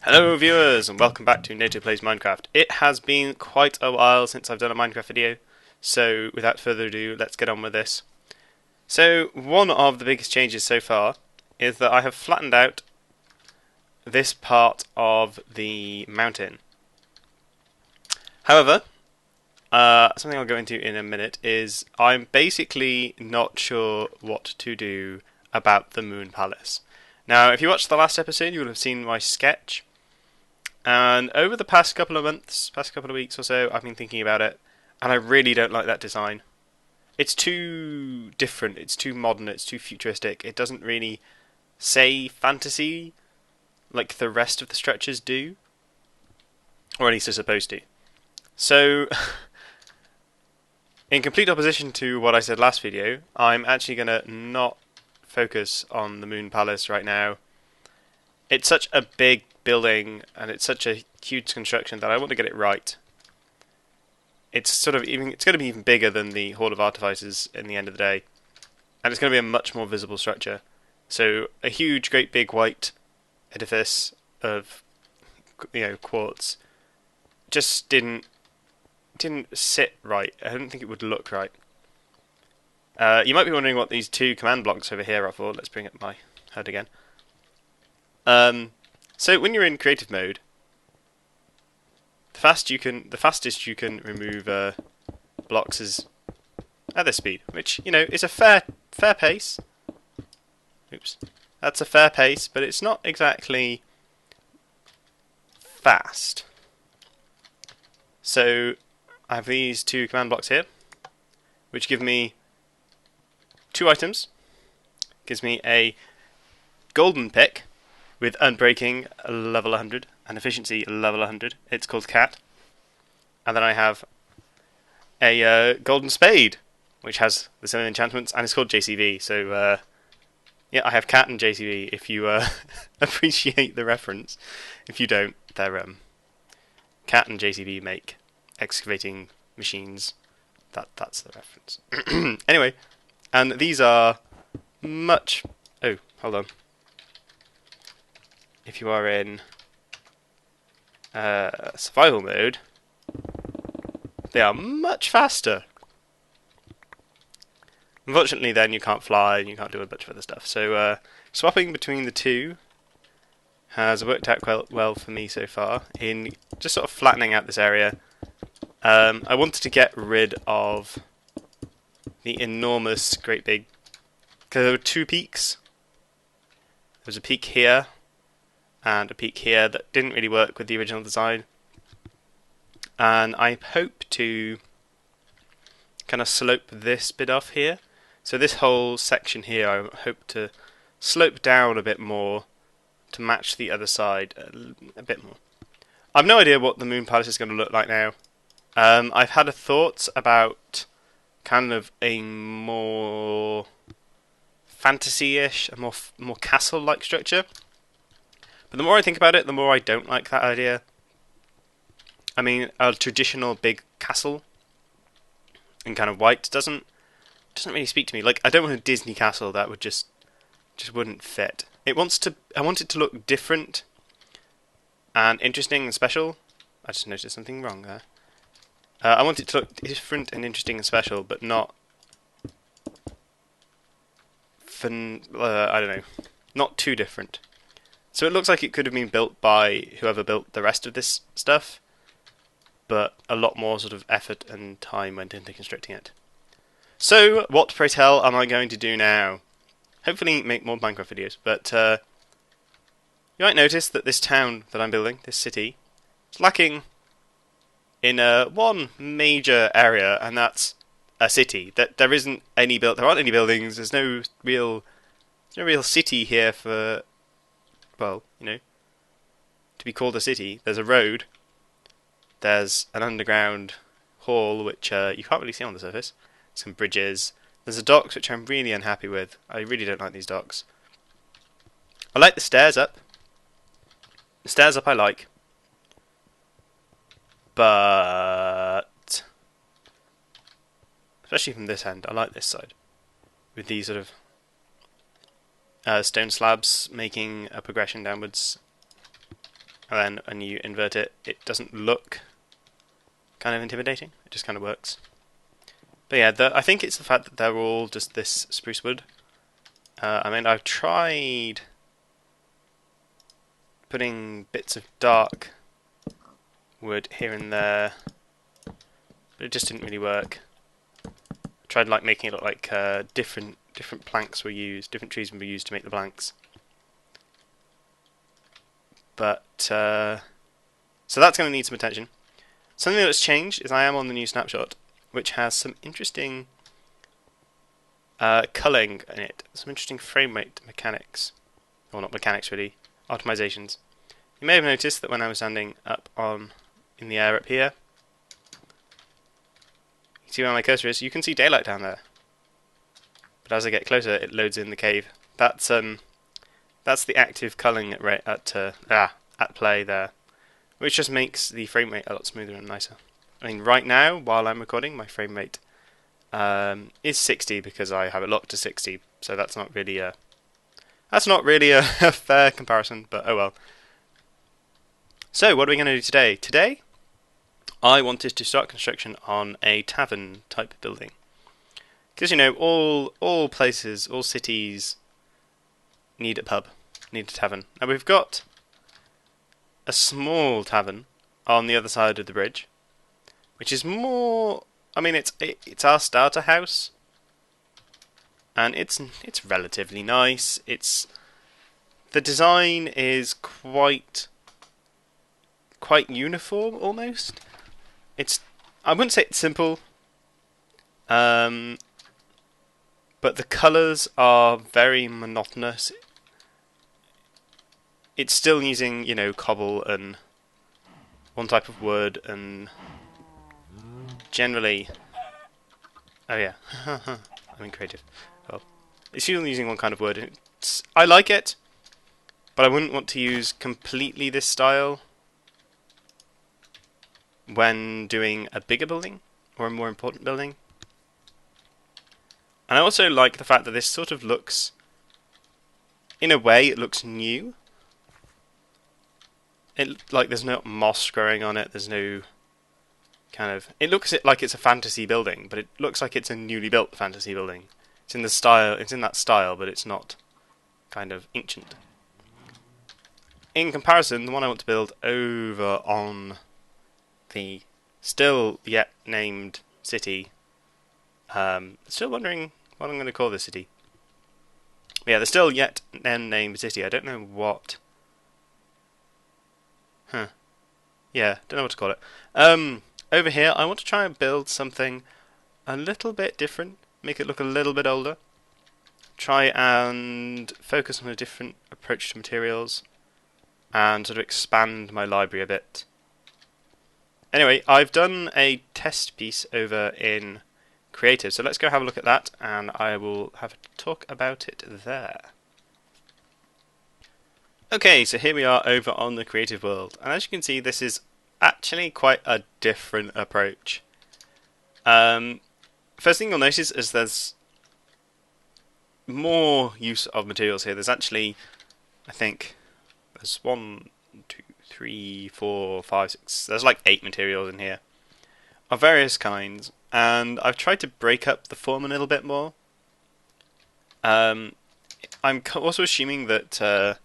Hello viewers and welcome back to NATO Plays Minecraft. It has been quite a while since I've done a Minecraft video, so without further ado, let's get on with this. So one of the biggest changes so far is that I have flattened out this part of the mountain. However, something I'll go into in a minute is I'm basically not sure what to do about the Moon Palace. Now, if you watched the last episode, you will have seen my sketch. And over the past couple of months, past couple of weeks or so, I've been thinking about it, and I really don't like that design. It's too different, it's too modern, it's too futuristic. It doesn't really say fantasy like the rest of the structures do, or at least they're supposed to. So, in complete opposition to what I said last video, I'm actually going to not focus on the Moon Palace right now. It's such a big building and it's such a huge construction that I want to get it right. It's going to be even bigger than the Hall of Artificers in the end of the day, and it's going to be a much more visible structure. So a huge, great big white edifice of quartz just didn't sit right. I didn't think it would look right. You might be wondering what these two command blocks over here are for. Let's bring up my HUD again. So when you're in creative mode, the fastest you can remove blocks is at this speed, which is a fair pace. Oops, that's a fair pace, but it's not exactly fast. So I have these two command blocks here, which give me two items. Gives me a golden pick with unbreaking level 100 and efficiency level 100. It's called Cat. And then I have a golden spade, which has the same enchantments, and it's called JCV. So yeah, I have Cat and JCV. If you appreciate the reference, if you don't, they're Cat and JCV make excavating machines. That's the reference. Anyway, and these are much. Oh, hold on. If you are in survival mode, they are much faster. Unfortunately, then you can't fly and you can't do a bunch of other stuff. So swapping between the two has worked out quite well for me so far in just sort of flattening out this area. I wanted to get rid of the enormous, great big, because there were two peaks. There was a peak here and a peak here that didn't really work with the original design. And I hope to kind of slope this bit off here. So this whole section here I hope to slope down a bit more to match the other side a bit more. I've no idea what the Moon Palace is going to look like now. I've had a thought about kind of a more fantasy-ish, a more castle-like structure. But the more I think about it, the more I don't like that idea. I mean, a traditional big castle in kind of white doesn't really speak to me. Like, I don't want a Disney castle that would just wouldn't fit. I want it to look different and interesting and special. I just noticed something wrong there. I want it to look different and interesting and special, but not I don't know, not too different. So it looks like it could have been built by whoever built the rest of this stuff, but a lot more sort of effort and time went into constructing it. So, what, pray tell, am I going to do now? Hopefully make more Minecraft videos, but you might notice that this town that I'm building, this city, is lacking in one major area, and that's a city. That there aren't any buildings. There's no real city here for, well, to be called a city. There's a road. There's an underground hall, which you can't really see on the surface. Some bridges. There's a docks, which I'm really unhappy with. I really don't like these docks. I like the stairs up. The stairs up I like. But especially from this end, I like this side. With these sort of stone slabs making a progression downwards. and then when you invert it, it doesn't look kind of intimidating. It just kind of works. But yeah, I think it's the fact that they're all just this spruce wood. I mean, I've tried putting bits of dark wood here and there, but it just didn't really work. I tried like making it look like different planks were used, different trees were used to make the planks. But so that's going to need some attention. Something that's changed is I am on the new snapshot, which has some interesting culling in it, some interesting frame rate mechanics, or not mechanics really, optimizations. You may have noticed that when I was standing up in the air up here, you see where my cursor is, you can see daylight down there. But as I get closer, it loads in the cave. That's the active culling at play there, which just makes the frame rate a lot smoother and nicer. I mean, right now, while I'm recording, my frame rate is 60 because I have it locked to 60. So that's not really a a fair comparison, but oh well. So what are we going to do today? Today, I wanted to start construction on a tavern type building, because you know all places, all cities need a pub, need a tavern. Now we've got a small tavern on the other side of the bridge, which is more. I mean, it's our starter house, and it's relatively nice. The design is quite uniform almost. I wouldn't say it's simple, but the colours are very monotonous. It's still using, you know, cobble and one type of wood, and generally, oh yeah, I'm creative. Well, it's still using one kind of wood. I like it, but I wouldn't want to use completely this style when doing a bigger building or a more important building. And I also like the fact that this sort of looks, in a way, it looks new. Like there's no moss growing on it. There's no kind of. It looks like it's a fantasy building, but it looks like it's a newly built fantasy building. It's in the style. It's in that style, but it's not kind of ancient. In comparison, the one I want to build over on the still yet named city. Still wondering what I'm going to call this city. Yeah, the still yet named city. I don't know what. Yeah, don't know what to call it. Over here, I want to try and build something a little bit different, make it look a little bit older. Try and focus on a different approach to materials, and sort of expand my library a bit. Anyway, I've done a test piece over in Creative, so let's go have a look at that, and I will have a talk about it there. Okay, so here we are over on the Creative world, and as you can see, this is actually quite a different approach. First thing you'll notice is there's more use of materials here. There's actually, I think, there's 1, 2, 3, 4, 5, 6. There's like 8 materials in here of various kinds, and I've tried to break up the form a little bit more. I'm also assuming that the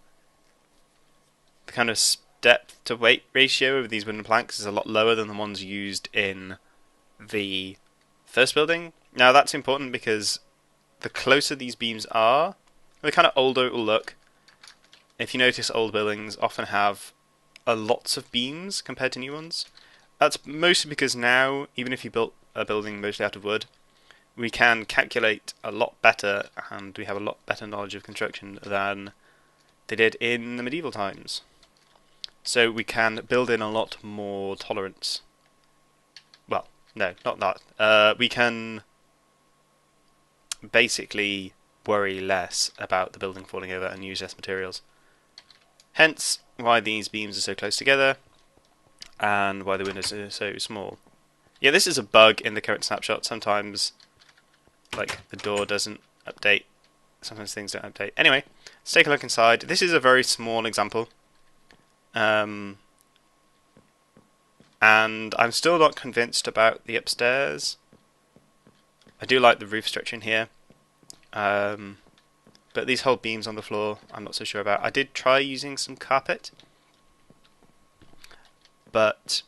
kind of depth to weight ratio of these wooden planks is a lot lower than the ones used in the first building. Now that's important because the closer these beams are, the kind of older it will look. If you notice, old buildings often have lots of beams compared to new ones. That's mostly because now, even if you built a building mostly out of wood, we can calculate a lot better, and we have a lot better knowledge of construction than they did in the medieval times. So we can build in a lot more tolerance. Well, no, not that. We can basically worry less about the building falling over and use less materials. Hence why these beams are so close together, and why the windows are so small. Yeah, this is a bug in the current snapshot. Sometimes, like, the door doesn't update. Sometimes things don't update. Anyway, let's take a look inside. This is a very small example. And I'm still not convinced about the upstairs. I do like the roof structure in here. But these whole beams on the floor, I'm not so sure about. I did try using some carpet, but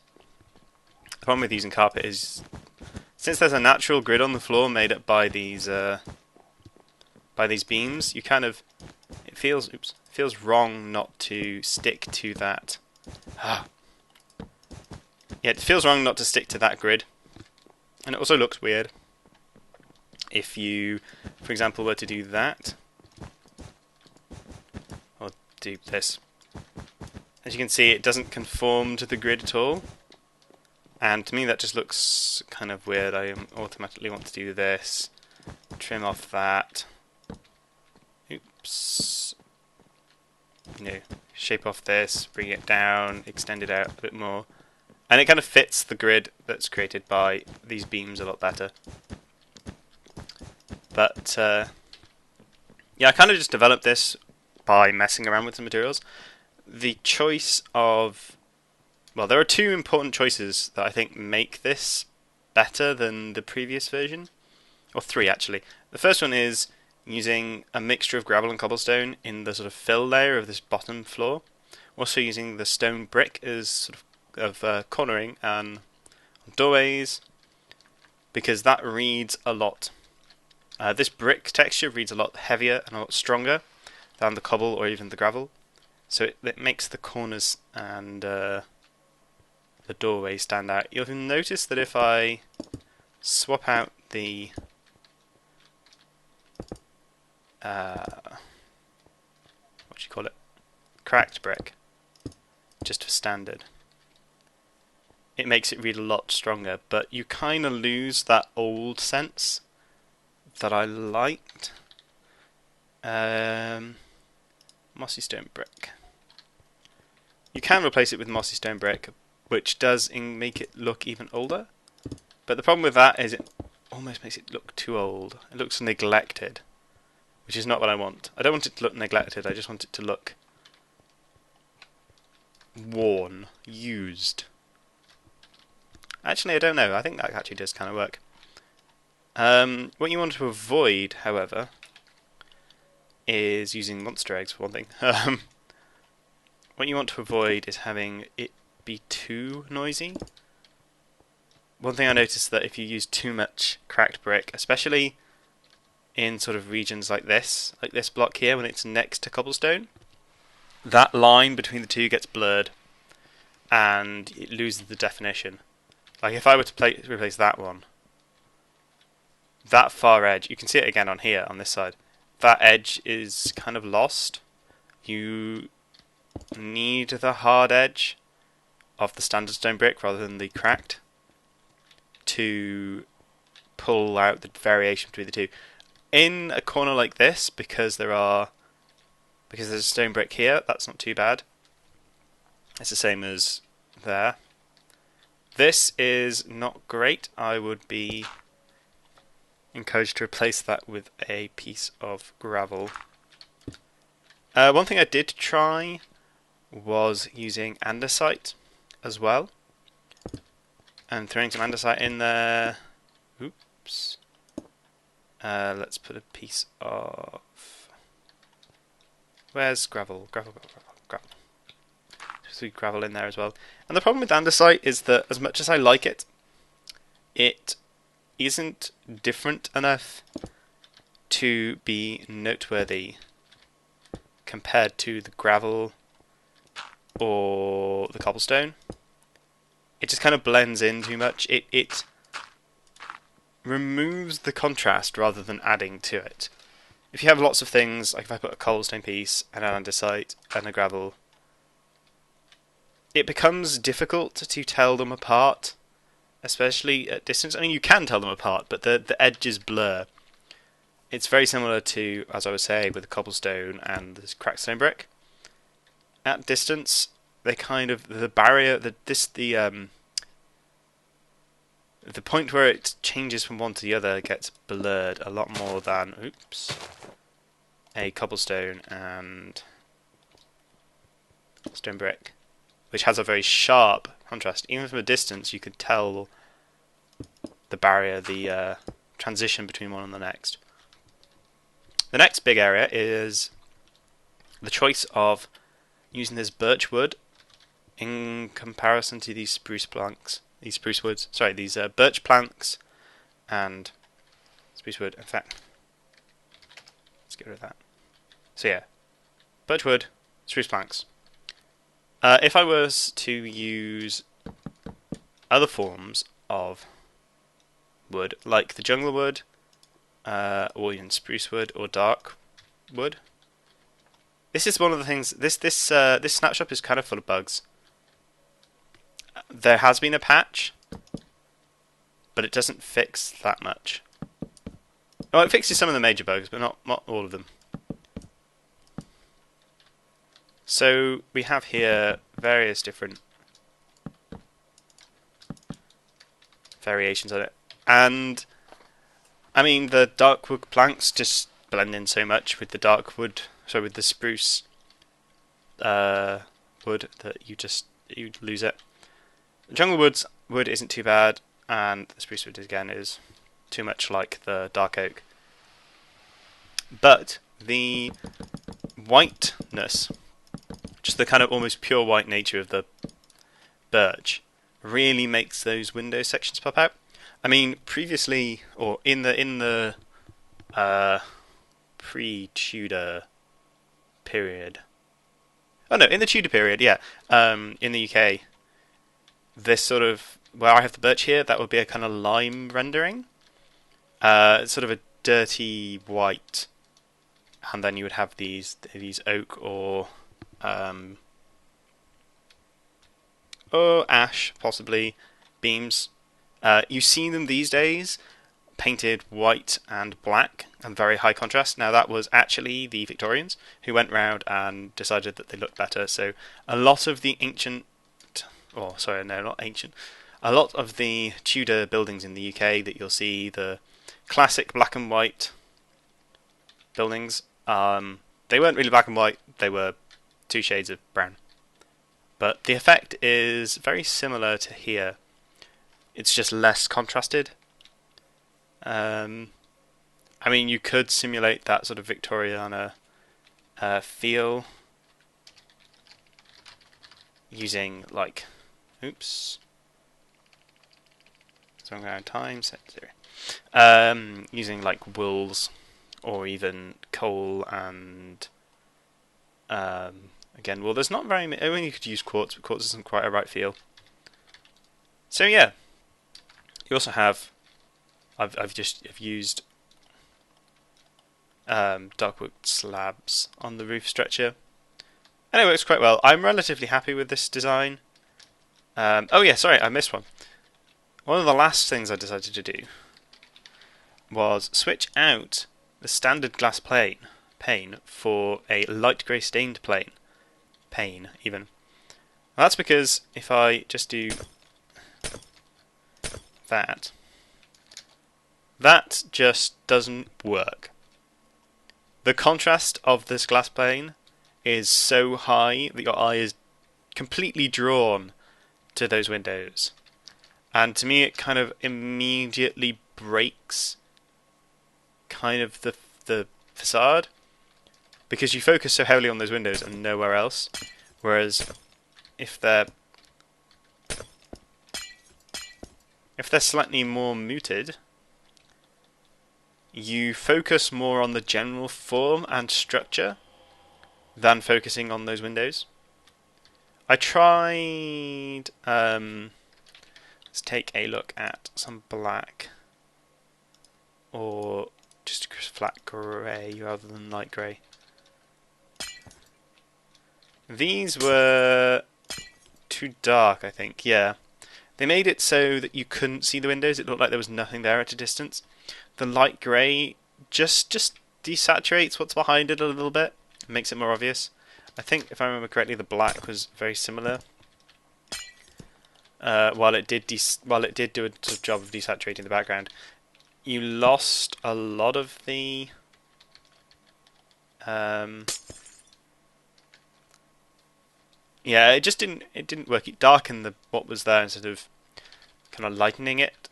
the problem with using carpet is, since there's a natural grid on the floor made up by these beams, you kind of, it feels wrong not to stick to that. Yeah, it feels wrong not to stick to that grid, and it also looks weird if you, for example, were to do that. Do this. As you can see, it doesn't conform to the grid at all, and to me that just looks kind of weird. I automatically want to do this, trim off that, oops, shape off this, bring it down, extend it out a bit more, and it kind of fits the grid that's created by these beams a lot better. But yeah, I kind of just developed this by messing around with the materials. The choice of, well, there are two important choices that I think make this better than the previous version, or three actually. The first one is using a mixture of gravel and cobblestone in the sort of fill layer of this bottom floor. Also using the stone brick as sort of cornering and doorways, because that reads a lot. This brick texture reads a lot heavier and a lot stronger than the cobble or even the gravel, so it makes the corners and the doorway stand out. You'll notice that if I swap out the cracked brick just for standard, it makes it read a lot stronger, but you kind of lose that old sense that I liked. Mossy stone brick. You can replace it with mossy stone brick, which does make it look even older. But the problem with that is it almost makes it look too old. It looks neglected, which is not what I want. I don't want it to look neglected, I just want it to look worn, used. Actually, I don't know. I think that actually does kind of work. What you want to avoid, however, is using monster eggs for one thing. What you want to avoid is having it be too noisy. One thing I noticed that if you use too much cracked brick, especially in sort of regions like this block here when it's next to cobblestone, that line between the two gets blurred and it loses the definition. Like if I were to replace that one, that far edge, you can see it again on here, on this side, that edge is kind of lost. You need the hard edge of the standard stone brick rather than the cracked to pull out the variation between the two. In a corner like this, because there's a stone brick here, that's not too bad. It's the same as there. This is not great. I would be encouraged to replace that with a piece of gravel. One thing I did try was using andesite as well, and throwing some andesite in there. Oops. Let's put a piece of, where's gravel? Gravel. Just gravel in there as well. And the problem with andesite is that as much as I like it, it isn't different enough to be noteworthy compared to the gravel or the cobblestone. It just kind of blends in too much. It removes the contrast rather than adding to it. If you have lots of things, like if I put a cobblestone piece and an andesite and a gravel, it becomes difficult to tell them apart, especially at distance. I mean, you can tell them apart, but the edges blur. It's very similar to, as I was saying, with the cobblestone and this cracked stone brick. At distance, they kind of, the barrier, the point where it changes from one to the other gets blurred a lot more than, oops, a cobblestone and stone brick. which has a very sharp contrast. Even from a distance, you could tell the barrier, the transition between one and the next. The next big area is the choice of using this birch wood in comparison to these spruce planks, these birch planks and spruce wood. In fact, let's get rid of that. So yeah, birch wood, spruce planks. If I was to use other forms of wood, like the jungle wood, or even spruce wood or dark wood, this is one of the things. This snapshot is kind of full of bugs. There has been a patch, but it doesn't fix that much. Well, it fixes some of the major bugs, but not all of them. So we have here various different variations on it, and I mean the dark wood planks just blend in so much with the dark wood, with the spruce wood, that you lose it. The jungle wood isn't too bad, and the spruce wood again is too much like the dark oak. But the whiteness, just the kind of almost pure white nature of the birch, really makes those window sections pop out. I mean, previously, or in the pre-Tudor period. Oh no, in the Tudor period, yeah. In the UK, this sort of, where I have the birch here, that would be a kind of lime rendering. Sort of a dirty white, and then you would have these oak or ash, possibly, beams. You see them these days painted white and black and very high contrast. Now that was actually the Victorians who went round and decided that they looked better. So a lot of the a lot of the Tudor buildings in the UK that you'll see, the classic black and white buildings, they weren't really black and white, they were two shades of brown. But the effect is very similar to here. It's just less contrasted. I mean, you could simulate that sort of Victoriana feel using, like, oops, so I'm going to time set 0. Using like wools or even coal and again, well, there's not very many. I mean, you could use quartz, but quartz isn't quite a right feel. So yeah, you also have. I've used darkwood slabs on the roof stretcher, and it works quite well. I'm relatively happy with this design. Oh yeah, sorry, I missed one. One of the last things I decided to do was switch out the standard glass pane for a light grey stained pane even. Well, that's because if I just do that just doesn't work. The contrast of this glass pane is so high that your eye is completely drawn to those windows. And to me, it kind of immediately breaks kind of the facade, because you focus so heavily on those windows and nowhere else. Whereas if they're slightly more muted, you focus more on the general form and structure than focusing on those windows. I tried. Let's take a look at some black, or just a flat grey rather than light grey. These were too dark, I think. Yeah, they made it so that you couldn't see the windows. It looked like there was nothing there at a distance. The light grey just desaturates what's behind it a little bit, makes it more obvious. I think, if I remember correctly, the black was very similar. While it did do a job of desaturating the background, you lost a lot of the Yeah, it didn't work. It darkened what was there instead of kind of lightening it.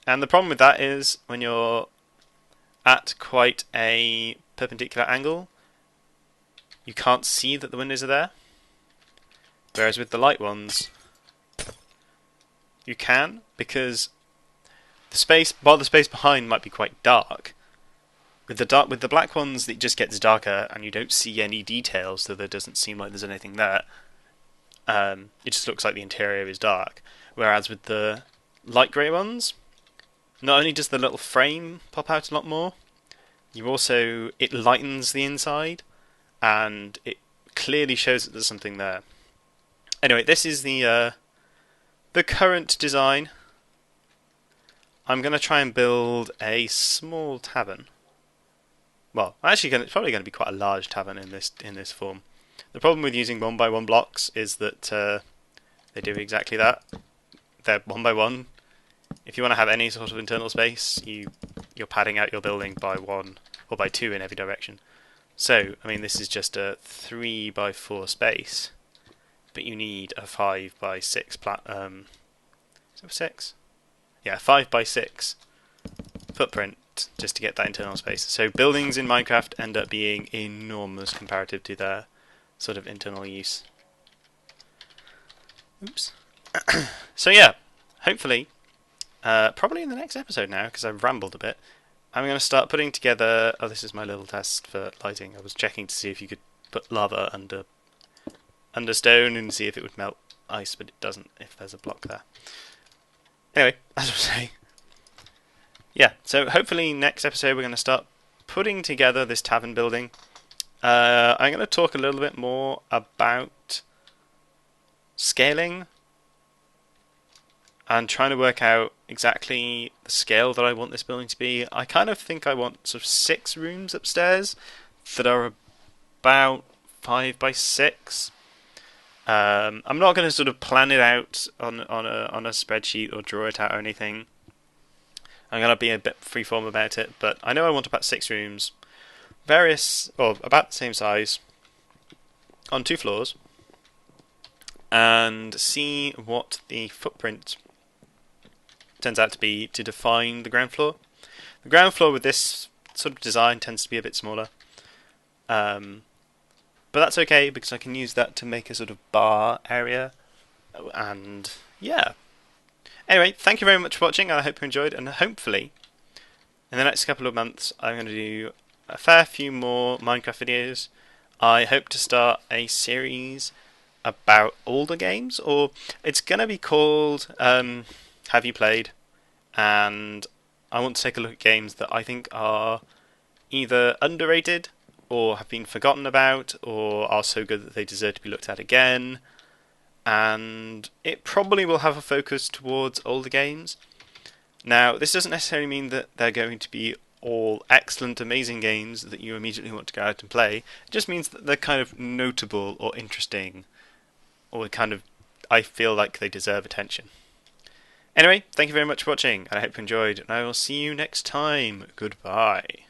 And the problem with that is when you're at quite a perpendicular angle, you can't see that the windows are there. Whereas with the light ones, you can, because while the space behind might be quite dark, with the black ones, it just gets darker and you don't see any details, so there doesn't seem like there's anything there. It just looks like the interior is dark. Whereas with the light grey ones, not only does the little frame pop out a lot more, it lightens the inside, and it clearly shows that there's something there. Anyway, this is the current design. I'm going to try and build a small tavern. Well, actually, it's probably going to be quite a large tavern in this form. The problem with using 1x1 blocks is that they do exactly that. They're 1x1. If you want to have any sort of internal space, you're padding out your building by 1 or by 2 in every direction. So, I mean, this is just a 3x4 space, but you need a 5x6 is it 6? Yeah, 5x6 footprint just to get that internal space. So buildings in Minecraft end up being enormous comparative to their sort of internal use. Oops. So yeah, hopefully, probably in the next episode now, because I've rambled a bit, I'm going to start putting together... Oh, this is my little test for lighting. I was checking to see if you could put lava under stone and see if it would melt ice, but it doesn't if there's a block there. Anyway, as I was saying, yeah, so hopefully next episode we're going to start putting together this tavern building. I'm going to talk a little bit more about scaling and trying to work out exactly the scale that I want this building to be. I kind of think I want sort of 6 rooms upstairs that are about 5x6. I'm not going to sort of plan it out on a spreadsheet or draw it out or anything. I'm going to be a bit freeform about it, but I know I want about 6 rooms, about the same size, on 2 floors, and see what the footprint turns out to be to define the ground floor. The ground floor with this sort of design tends to be a bit smaller, but that's okay because I can use that to make a sort of bar area, and yeah. Anyway, thank you very much for watching. I hope you enjoyed, and hopefully in the next couple of months I'm going to do a fair few more Minecraft videos. I hope to start a series about older games, or it's going to be called Have You Played? And I want to take a look at games that I think are either underrated or have been forgotten about or are so good that they deserve to be looked at again. And it probably will have a focus towards older games. Now, this doesn't necessarily mean that they're going to be all excellent, amazing games that you immediately want to go out and play. It just means that they're kind of notable or interesting, or kind of, I feel like they deserve attention. Anyway, thank you very much for watching, and I hope you enjoyed, and I will see you next time. Goodbye.